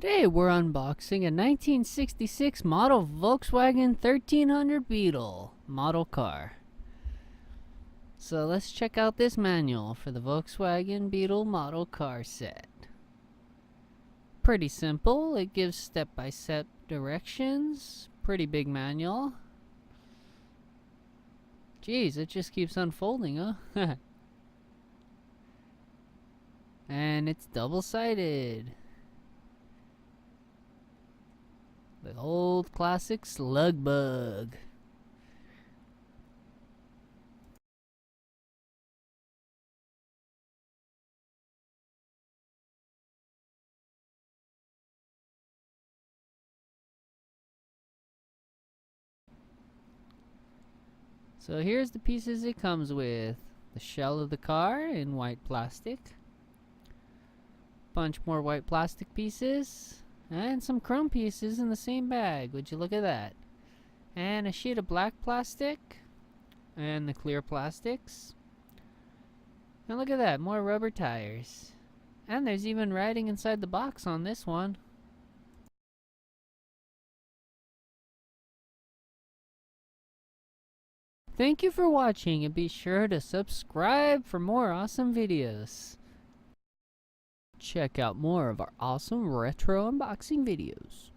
Today we're unboxing a 1966 model Volkswagen 1300 Beetle model car. So let's check out this manual for the Volkswagen Beetle model car set. Pretty simple, it gives step-by-step directions. Pretty big manual. Geez, it just keeps unfolding, huh? And it's double-sided. The old classic slug bug. So here's the pieces it comes with. The shell of the car in white plastic. Bunch more white plastic pieces. And some chrome pieces in the same bag. Would you look at that? And a sheet of black plastic. And the clear plastics. And look at that, more rubber tires. And there's even writing inside the box on this one. Thank you for watching, and be sure to subscribe for more awesome videos. Check out more of our awesome retro unboxing videos.